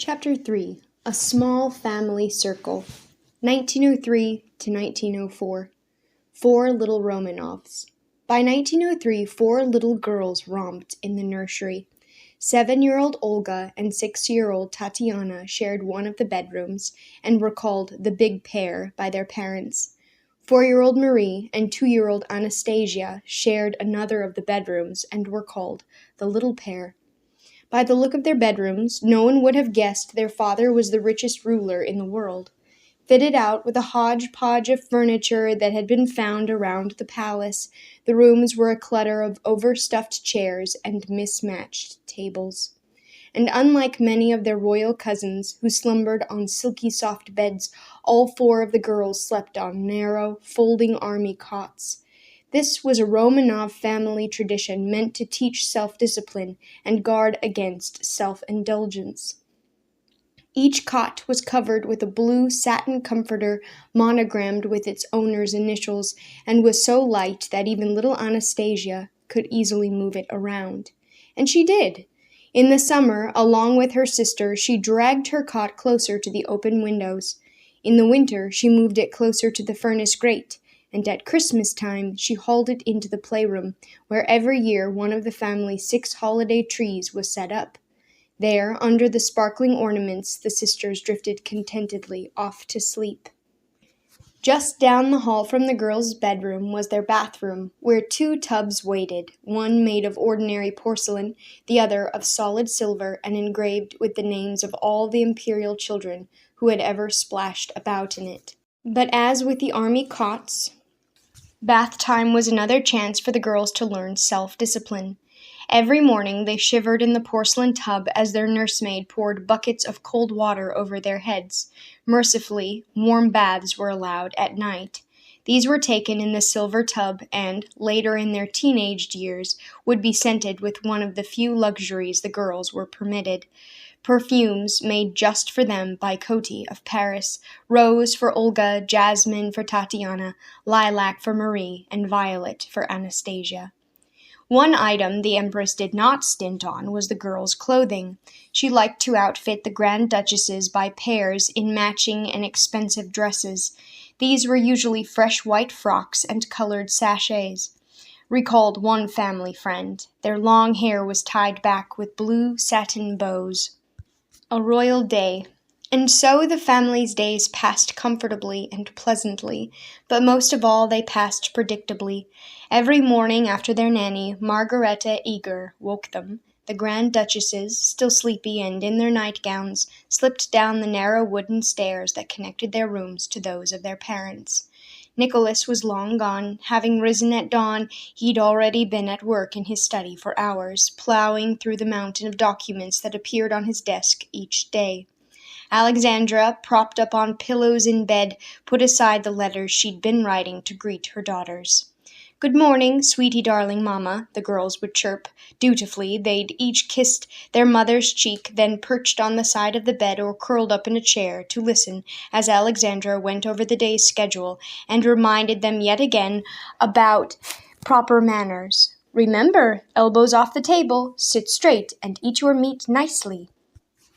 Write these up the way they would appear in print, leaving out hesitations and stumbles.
Chapter 3. A Small Family Circle. 1903 to 1904. Four Little Romanovs. By 1903, four little girls romped in the nursery. 7-year-old Olga and 6-year-old Tatiana shared one of the bedrooms and were called the Big Pair by their parents. 4-year-old Marie and 2-year-old Anastasia shared another of the bedrooms and were called the Little Pair. By the look of their bedrooms, no one would have guessed their father was the richest ruler in the world. Fitted out with a hodgepodge of furniture that had been found around the palace, the rooms were a clutter of overstuffed chairs and mismatched tables. And unlike many of their royal cousins who slumbered on silky soft beds, all four of the girls slept on narrow, folding army cots. This was a Romanov family tradition meant to teach self-discipline and guard against self-indulgence. Each cot was covered with a blue satin comforter monogrammed with its owner's initials and was so light that even little Anastasia could easily move it around. And she did. In the summer, along with her sister, she dragged her cot closer to the open windows. In the winter, she moved it closer to the furnace grate. And at Christmas time, she hauled it into the playroom, where every year one of the family's 6 holiday trees was set up. There, under the sparkling ornaments, the sisters drifted contentedly off to sleep. Just down the hall from the girls' bedroom was their bathroom, where 2 tubs waited, one made of ordinary porcelain, the other of solid silver and engraved with the names of all the imperial children who had ever splashed about in it. But as with the army cots, bath time was another chance for the girls to learn self-discipline. Every morning they shivered in the porcelain tub as their nursemaid poured buckets of cold water over their heads. Mercifully, warm baths were allowed at night. These were taken in the silver tub and, later in their teenaged years, would be scented with one of the few luxuries the girls were permitted. Perfumes made just for them by Coty of Paris, rose for Olga, jasmine for Tatiana, lilac for Marie, and violet for Anastasia. One item the Empress did not stint on was the girls' clothing. She liked to outfit the Grand Duchesses by pairs in matching and expensive dresses. These were usually fresh white frocks and colored sachets. Recalled one family friend. Their long hair was tied back with blue satin bows. A royal day. And so the family's days passed comfortably and pleasantly, but most of all they passed predictably. Every morning after their nanny, Margareta Eager, woke them, the Grand Duchesses, still sleepy and in their nightgowns, slipped down the narrow wooden stairs that connected their rooms to those of their parents. Nicholas was long gone. Having risen at dawn, he'd already been at work in his study for hours, plowing through the mountain of documents that appeared on his desk each day. Alexandra, propped up on pillows in bed, put aside the letters she'd been writing to greet her daughters. "Good morning, sweetie darling mamma," the girls would chirp. Dutifully, they'd each kissed their mother's cheek, then perched on the side of the bed or curled up in a chair to listen as Alexandra went over the day's schedule and reminded them yet again about proper manners. "Remember, elbows off the table, sit straight, and eat your meat nicely."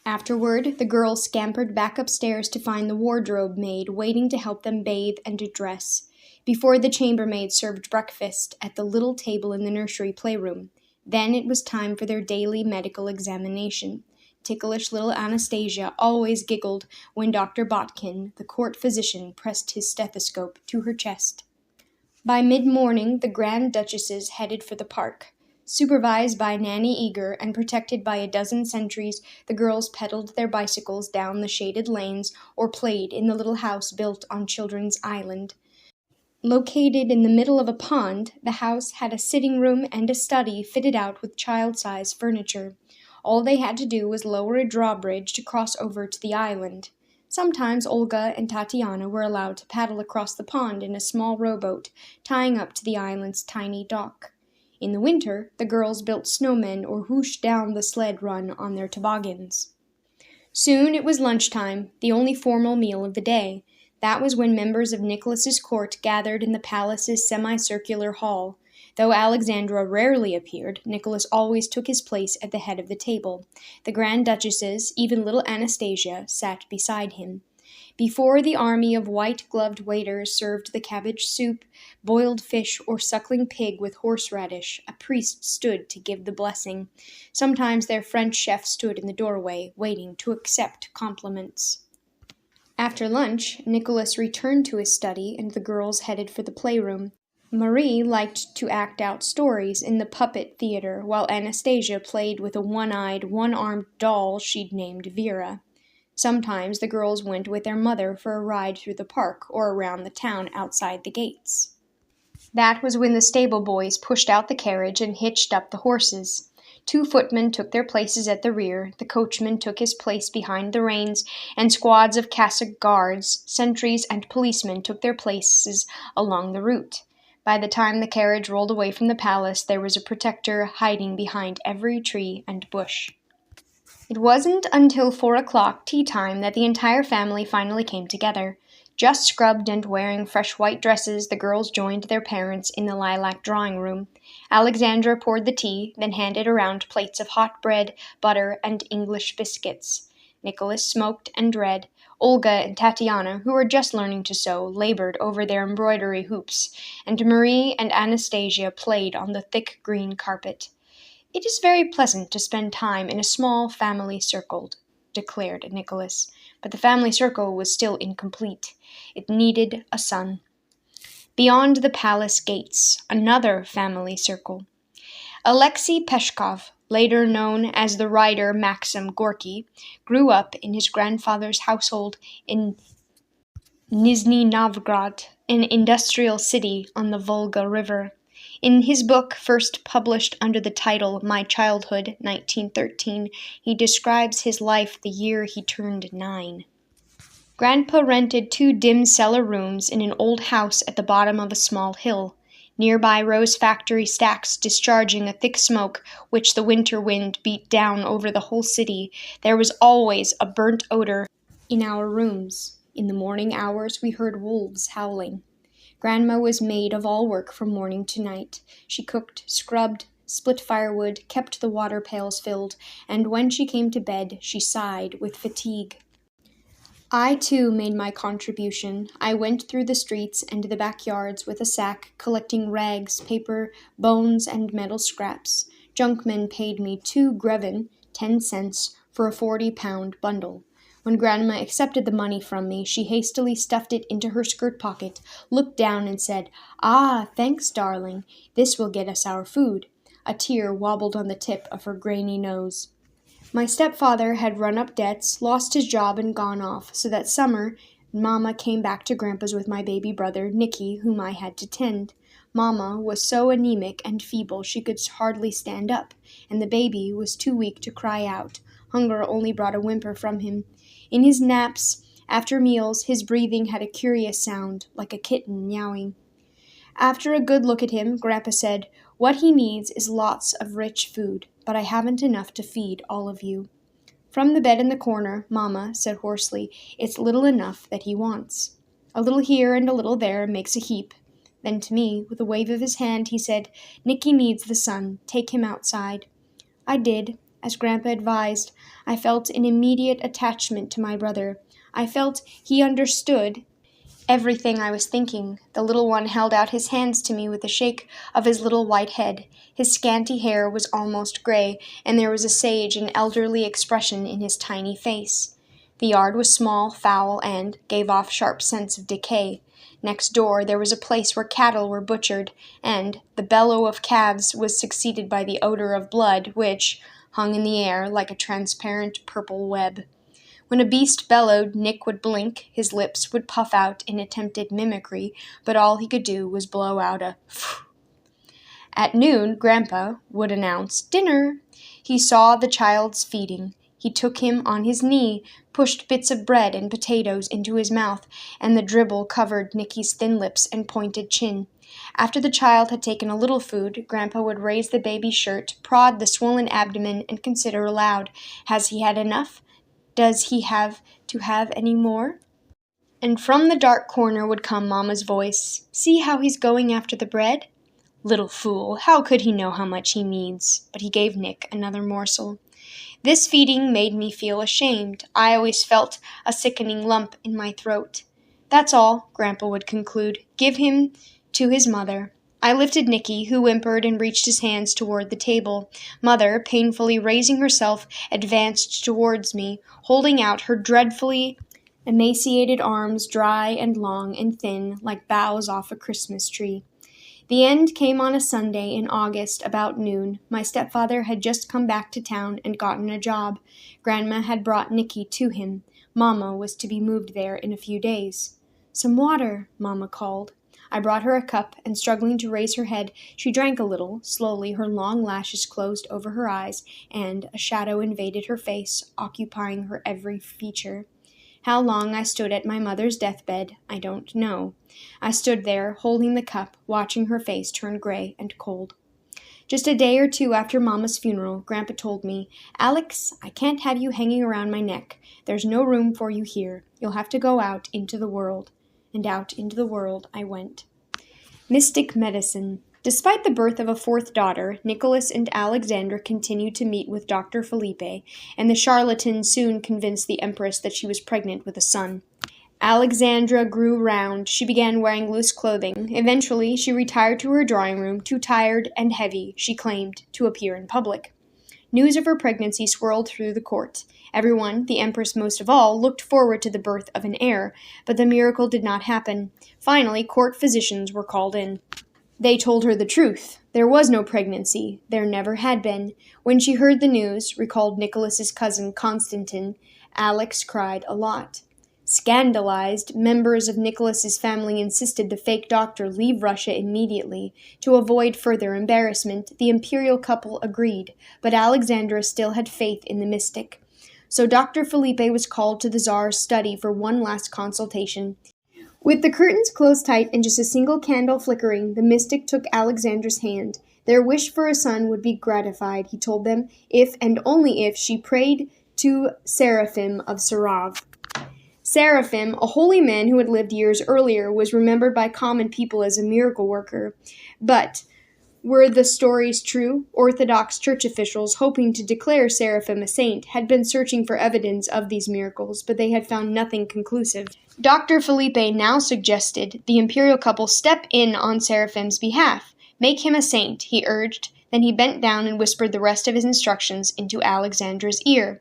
Afterward, the girls scampered back upstairs to find the wardrobe maid waiting to help them bathe and dress. Before the chambermaid served breakfast at the little table in the nursery playroom. Then it was time for their daily medical examination. Ticklish little Anastasia always giggled when Dr. Botkin, the court physician, pressed his stethoscope to her chest. By mid-morning, the Grand Duchesses headed for the park. Supervised by Nanny Eager and protected by a dozen sentries, the girls pedaled their bicycles down the shaded lanes or played in the little house built on Children's Island. Located in the middle of a pond, the house had a sitting room and a study fitted out with child-size furniture. All they had to do was lower a drawbridge to cross over to the island. Sometimes Olga and Tatiana were allowed to paddle across the pond in a small rowboat, tying up to the island's tiny dock. In the winter, the girls built snowmen or whooshed down the sled run on their toboggans. Soon it was lunchtime, the only formal meal of the day. That was when members of Nicholas's court gathered in the palace's semicircular hall. Though Alexandra rarely appeared, Nicholas always took his place at the head of the table. The Grand Duchesses, even little Anastasia, sat beside him. Before the army of white-gloved waiters served the cabbage soup, boiled fish, or suckling pig with horseradish, a priest stood to give the blessing. Sometimes their French chef stood in the doorway, waiting to accept compliments. After lunch, Nicholas returned to his study, and the girls headed for the playroom. Marie liked to act out stories in the puppet theater, while Anastasia played with a one-eyed, one-armed doll she'd named Vera. Sometimes the girls went with their mother for a ride through the park or around the town outside the gates. That was when the stable boys pushed out the carriage and hitched up the horses. 2 footmen took their places at the rear, the coachman took his place behind the reins, and squads of cassock guards, sentries, and policemen took their places along the route. By the time the carriage rolled away from the palace, there was a protector hiding behind every tree and bush. It wasn't until 4 o'clock tea time that the entire family finally came together. Just scrubbed and wearing fresh white dresses, the girls joined their parents in the lilac drawing room. Alexandra poured the tea, then handed around plates of hot bread, butter, and English biscuits. Nicholas smoked and read. Olga and Tatiana, who were just learning to sew, labored over their embroidery hoops, and Marie and Anastasia played on the thick green carpet. "It is very pleasant to spend time in a small family circle," declared Nicholas, but the family circle was still incomplete. It needed a son. Beyond the palace gates, another family circle. Alexei Peshkov, later known as the writer Maxim Gorky, grew up in his grandfather's household in Nizhny Novgorod, an industrial city on the Volga River. In his book, first published under the title My Childhood, 1913, he describes his life the year he turned 9. Grandpa rented 2 dim cellar rooms in an old house at the bottom of a small hill. Nearby rose factory stacks discharging a thick smoke which the winter wind beat down over the whole city. There was always a burnt odor in our rooms. In the morning hours we heard wolves howling. Grandma was maid of all work from morning to night. She cooked, scrubbed, split firewood, kept the water pails filled, and when she came to bed, she sighed with fatigue. I, too, made my contribution. I went through the streets and the backyards with a sack, collecting rags, paper, bones, and metal scraps. Junkmen paid me 2 grevin, 10 cents, for a 40-pound bundle. When Grandma accepted the money from me, she hastily stuffed it into her skirt pocket, looked down and said, "Ah, thanks, darling. This will get us our food." A tear wobbled on the tip of her grainy nose. My stepfather had run up debts, lost his job, and gone off, so that summer Mama came back to Grandpa's with my baby brother, Nicky, whom I had to tend. Mama was so anemic and feeble she could hardly stand up, and the baby was too weak to cry out. Hunger only brought a whimper from him. In his naps, after meals, his breathing had a curious sound, like a kitten meowing. After a good look at him, Grandpa said, "What he needs is lots of rich food, but I haven't enough to feed all of you." From the bed in the corner, Mama said hoarsely, "It's little enough that he wants. A little here and a little there makes a heap." Then to me, with a wave of his hand, he said, "Nicky needs the sun. Take him outside." I did, as Grandpa advised. I felt an immediate attachment to my brother. I felt he understood everything I was thinking. The little one held out his hands to me with a shake of his little white head. His scanty hair was almost gray, and there was a sage and elderly expression in his tiny face. The yard was small, foul, and gave off sharp scents of decay. Next door there was a place where cattle were butchered, and the bellow of calves was succeeded by the odor of blood, which hung in the air like a transparent purple web. When a beast bellowed, Nick would blink, his lips would puff out in attempted mimicry, but all he could do was blow out a phew. At noon, Grandpa would announce, "Dinner." He saw the child's feeding. He took him on his knee, pushed bits of bread and potatoes into his mouth, and the dribble covered Nicky's thin lips and pointed chin. After the child had taken a little food, Grandpa would raise the baby's shirt, prod the swollen abdomen, and consider aloud, "Has he had enough? Does he have to have any more?" And from the dark corner would come Mama's voice, "See how he's going after the bread?" Little fool, how could he know how much he needs? But he gave Nick another morsel. This feeding made me feel ashamed. I always felt a sickening lump in my throat. That's all, Grandpa would conclude. Give him to his mother. I lifted Nicky, who whimpered and reached his hands toward the table. Mother, painfully raising herself, advanced towards me, holding out her dreadfully emaciated arms, dry and long and thin, like boughs off a Christmas tree. The end came on a Sunday in August about noon. My stepfather had just come back to town and gotten a job. Grandma had brought Nicky to him. Mamma was to be moved there in a few days. "Some water," Mamma called. I brought her a cup, and struggling to raise her head, she drank a little. Slowly her long lashes closed over her eyes, and a shadow invaded her face, occupying her every feature. How long I stood at my mother's deathbed, I don't know. I stood there, holding the cup, watching her face turn gray and cold. Just a day or two after Mama's funeral, Grandpa told me, "Alex, I can't have you hanging around my neck. There's no room for you here. You'll have to go out into the world." And out into the world I went. Mystic medicine. Despite the birth of a fourth daughter, Nicholas and Alexandra continued to meet with Dr. Felipe, and the charlatan soon convinced the empress that she was pregnant with a son. Alexandra grew round. She began wearing loose clothing. Eventually, she retired to her drawing room, too tired and heavy, she claimed, to appear in public. News of her pregnancy swirled through the court. Everyone, the empress most of all, looked forward to the birth of an heir, but the miracle did not happen. Finally, court physicians were called in. They told her the truth. There was no pregnancy. There never had been. When she heard the news, recalled Nicholas's cousin Constantine, Alex cried a lot. Scandalized, members of Nicholas's family insisted the fake doctor leave Russia immediately. To avoid further embarrassment, the imperial couple agreed, but Alexandra still had faith in the mystic. So Dr. Felipe was called to the Tsar's study for one last consultation. With the curtains closed tight and just a single candle flickering, the mystic took Alexandra's hand. Their wish for a son would be gratified, he told them, if and only if she prayed to Seraphim of Sarov. Seraphim, a holy man who had lived years earlier, was remembered by common people as a miracle worker. But were the stories true? Orthodox church officials, hoping to declare Seraphim a saint, had been searching for evidence of these miracles, but they had found nothing conclusive. Dr. Felipe now suggested the imperial couple step in on Seraphim's behalf. "Make him a saint," he urged. Then he bent down and whispered the rest of his instructions into Alexandra's ear.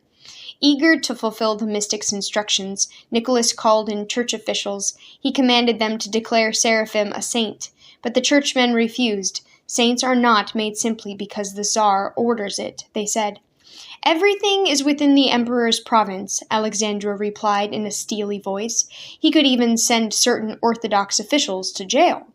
Eager to fulfill the mystic's instructions, Nicholas called in church officials. He commanded them to declare Seraphim a saint, but the churchmen refused. "Saints are not made simply because the Tsar orders it," they said. "Everything is within the emperor's province," Alexandra replied in a steely voice. "He could even send certain Orthodox officials to jail."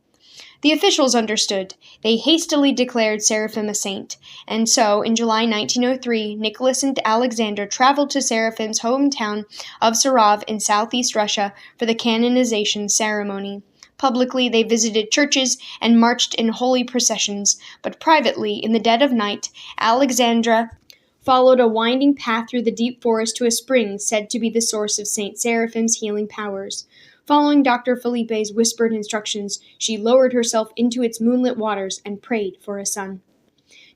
The officials understood. They hastily declared Seraphim a saint, and so, in July 1903, Nicholas and Alexandra traveled to Seraphim's hometown of Sarov in southeast Russia for the canonization ceremony. Publicly, they visited churches and marched in holy processions, but privately, in the dead of night, Alexandra followed a winding path through the deep forest to a spring said to be the source of Saint Seraphim's healing powers. Following Dr. Felipe's whispered instructions, she lowered herself into its moonlit waters and prayed for a son.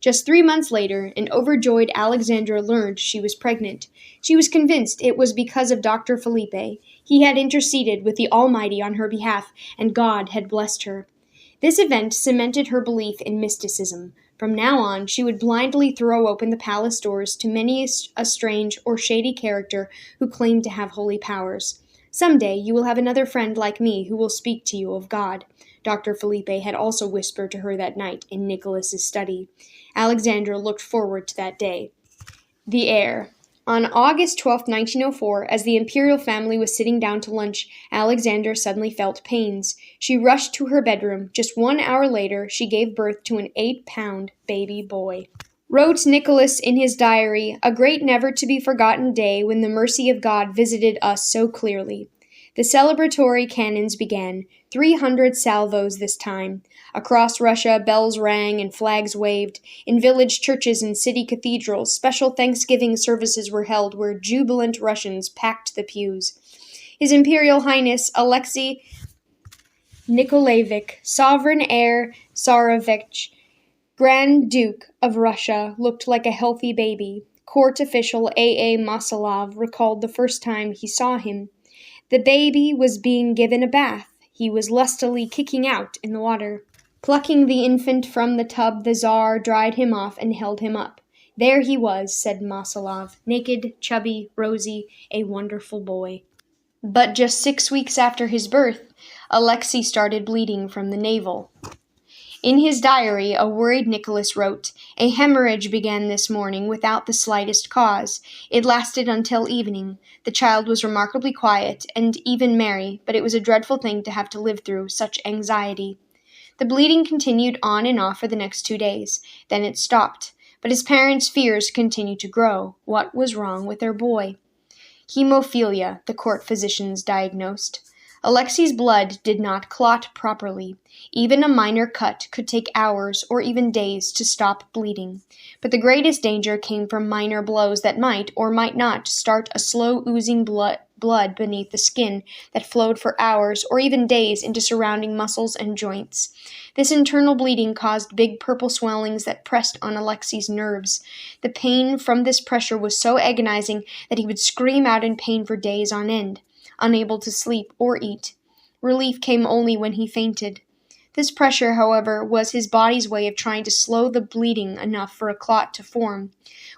Just 3 months later, an overjoyed Alexandra learned she was pregnant. She was convinced it was because of Dr. Felipe. He had interceded with the Almighty on her behalf, and God had blessed her. This event cemented her belief in mysticism. From now on, she would blindly throw open the palace doors to many a strange or shady character who claimed to have holy powers. "Someday you will have another friend like me who will speak to you of God," Dr. Felipe had also whispered to her that night in Nicholas's study. Alexandra looked forward to that day. The heir. On August 12, 1904, as the imperial family was sitting down to lunch, Alexandra suddenly felt pains. She rushed to her bedroom. Just 1 hour later, she gave birth to an 8-pound baby boy. Wrote Nicholas in his diary, "A great never-to-be-forgotten day when the mercy of God visited us so clearly." The celebratory cannons began, 300 salvos this time. Across Russia, bells rang and flags waved. In village churches and city cathedrals, special Thanksgiving services were held where jubilant Russians packed the pews. His Imperial Highness Alexei Nikolaevich, sovereign heir Tsarevich, Grand Duke of Russia, looked like a healthy baby. Court official A.A. Masalov recalled the first time he saw him. The baby was being given a bath. He was lustily kicking out in the water. Plucking the infant from the tub, the Tsar dried him off and held him up. There he was, said Masalov, naked, chubby, rosy, a wonderful boy. But just 6 weeks after his birth, Alexei started bleeding from the navel. In his diary, a worried Nicholas wrote, "A hemorrhage began this morning without the slightest cause. It lasted until evening. The child was remarkably quiet and even merry, but it was a dreadful thing to have to live through such anxiety." The bleeding continued on and off for the next 2 days. Then it stopped. But his parents' fears continued to grow. What was wrong with their boy? Hemophilia, the court physicians diagnosed. Alexei's blood did not clot properly. Even a minor cut could take hours or even days to stop bleeding. But the greatest danger came from minor blows that might or might not start a slow oozing blood beneath the skin that flowed for hours or even days into surrounding muscles and joints. This internal bleeding caused big purple swellings that pressed on Alexei's nerves. The pain from this pressure was so agonizing that he would scream out in pain for days on end, unable to sleep or eat. Relief came only when he fainted. This pressure, however, was his body's way of trying to slow the bleeding enough for a clot to form.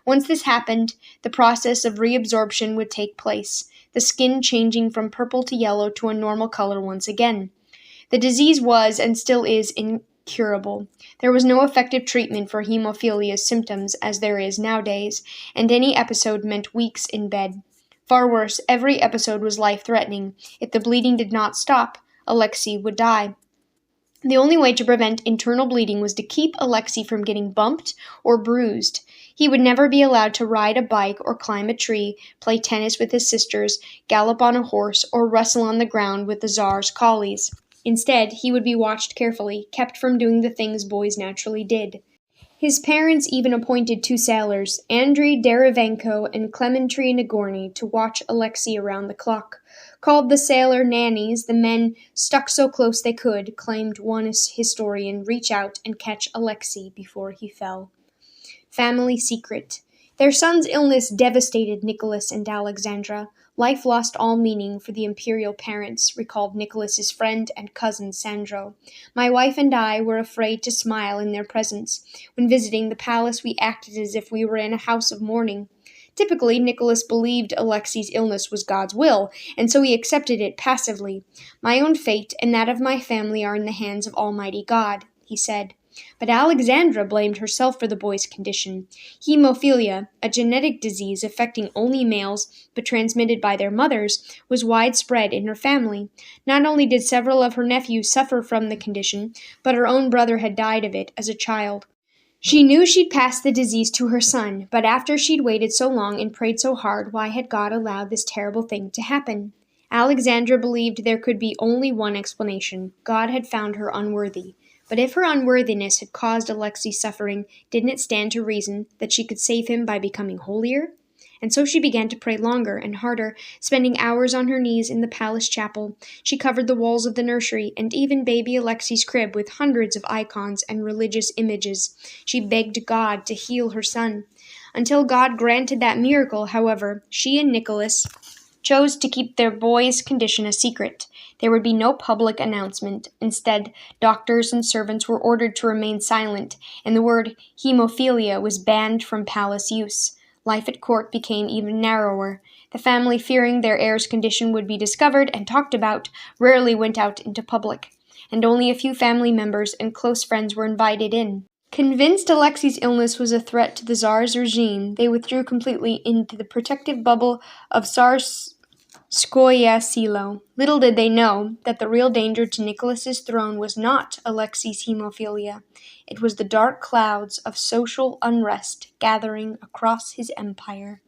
Once this happened, the process of reabsorption would take place, the skin changing from purple to yellow to a normal color once again. The disease was and still is incurable. There was no effective treatment for hemophilia's symptoms as there is nowadays, and any episode meant weeks in bed. Far worse, every episode was life-threatening. If the bleeding did not stop, Alexei would die. The only way to prevent internal bleeding was to keep Alexei from getting bumped or bruised. He would never be allowed to ride a bike or climb a tree, play tennis with his sisters, gallop on a horse, or wrestle on the ground with the Tsar's collies. Instead, he would be watched carefully, kept from doing the things boys naturally did. His parents even appointed 2 sailors, Andrei Derivenko and Clementry Nagorny, to watch Alexei around the clock. Called the sailor nannies, the men stuck so close they could, claimed one historian, reach out and catch Alexei before he fell. Family secret. Their son's illness devastated Nicholas and Alexandra. Life lost all meaning for the imperial parents, recalled Nicholas's friend and cousin Sandro. My wife and I were afraid to smile in their presence. When visiting the palace, we acted as if we were in a house of mourning. Typically, Nicholas believed Alexei's illness was God's will, and so he accepted it passively. My own fate and that of my family are in the hands of Almighty God, he said. But Alexandra blamed herself for the boy's condition. Hemophilia, a genetic disease affecting only males but transmitted by their mothers, was widespread in her family. Not only did several of her nephews suffer from the condition, but her own brother had died of it as a child. She knew she'd pass the disease to her son, but after she'd waited so long and prayed so hard, why had God allowed this terrible thing to happen? Alexandra believed there could be only one explanation. God had found her unworthy. But if her unworthiness had caused Alexei's suffering, didn't it stand to reason that she could save him by becoming holier? And so she began to pray longer and harder, spending hours on her knees in the palace chapel. She covered the walls of the nursery and even baby Alexei's crib with hundreds of icons and religious images. She begged God to heal her son. Until God granted that miracle, however, she and Nicholas chose to keep their boy's condition a secret. There would be no public announcement. Instead, doctors and servants were ordered to remain silent, and the word hemophilia was banned from palace use. Life at court became even narrower. The family, fearing their heir's condition would be discovered and talked about, rarely went out into public, and only a few family members and close friends were invited in. Convinced Alexei's illness was a threat to the Tsar's regime, they withdrew completely into the protective bubble of Tsarskoye Selo. Little did they know that the real danger to Nicholas's throne was not Alexei's hemophilia. It was the dark clouds of social unrest gathering across his empire.